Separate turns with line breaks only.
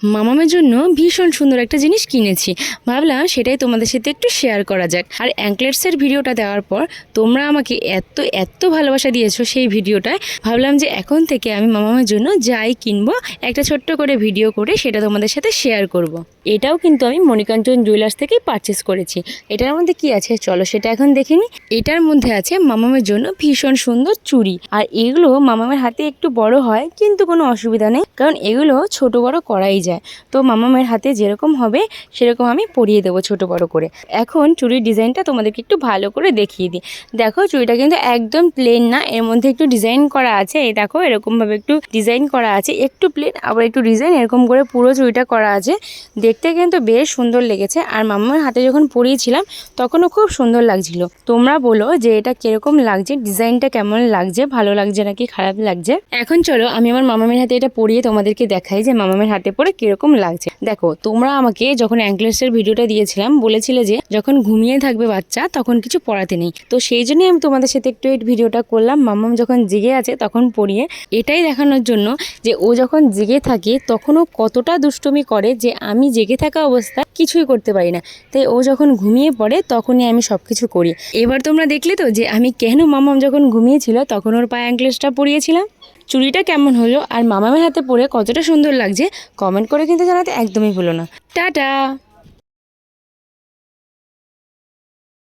মামামের জন্য ভীষণ সুন্দর একটা জিনিস কিনেছি, ভাবলাম সেটাই তোমাদের সাথে একটু শেয়ার করা যাক। আর অ্যাঙ্কলেটসের ভিডিওটা দেওয়ার পর তোমরা আমাকে এত এত ভালোবাসা দিয়েছো সেই ভিডিওটায়, ভাবলাম যে এখন থেকে আমি মামামের জন্য যাই কিনবো একটা ছোট্ট করে ভিডিও করে সেটা তোমাদের সাথে শেয়ার করব। এটাও কিন্তু আমি মণিকাঞ্চন জুয়েলার্স থেকেই পারচেস করেছি। এটার মধ্যে কি আছে চলো সেটা এখন দেখে নিই। এটার মধ্যে আছে মামামের জন্য ভীষণ সুন্দর চুড়ি, আর এগুলো মামামের হাতে একটু বড় হয় কিন্তু কোনো অসুবিধা নেই, কারণ এগুলো ছোট বড় করাই যায়। তো মামামের হাতে যেরকম হবে সেরকম আমি পরিয়ে দেবো ছোট বড় করে। এখন চুড়ির ডিজাইনটা তোমাদেরকে একটু ভালো করে দেখিয়ে দিই। দেখো চুড়িটা কিন্তু একদম প্লেন না, এর মধ্যে একটু ডিজাইন করা আছে। এই দেখো এরকমভাবে একটু ডিজাইন করা আছে, একটু প্লেন আবার একটু ডিজাইন, এরকম করে পুরো চুড়িটা করা আছে। দেখতে কিন্তু বেশ সুন্দর লেগেছে, আর মামামের হাতে যখন পরিয়েছিলাম তখনও খুব সুন্দর লাগছিল। তোমরা বলো যে এটা কিরকম লাগছে, ডিজাইনটা কেমন লাগছে, ভালো লাগছে নাকি খারাপ লাগছে। এখন চলো আমি আমার মামামের হাতে এটা পরিয়ে তোমাদেরকে দেখাই যে মামামের হাতে পরে কিরকম লাগছে। দেখো তোমরা আমাকে যখন অ্যাঙ্কলেটসের ভিডিওটা দিয়েছিলাম বলেছিলে যে যখন ঘুমিয়ে থাকবে বাচ্চা তখন কিছু পরাতে নেই, তো সেই জন্যই আমি তোমাদের সাথে একটু এই ভিডিওটা করলাম। মামাম যখন জেগে আছে তখন পরিয়ে, এটাই দেখানোর জন্য যে ও যখন জেগে থাকে তখনও কতটা দুষ্টুমি করে যে আমি জেগে থাকা অবস্থায় কিছুই করতে পারি না। তাই ও যখন ঘুমিয়ে পড়ে তখনই আমি সব কিছু করি। এবার তোমরা দেখলে তো যে আমি কেন মামাম যখন ঘুমিয়েছিল তখন ওর পায়ে অ্যাঙ্কলেটসটা পরিয়েছিলাম। চুড়িটা কেমন হলো আর মামামের হাতে পরে কতটা সুন্দর লাগছে কমেন্ট করে কিন্তু জানাতে একদমই ভুলো না। টাটা।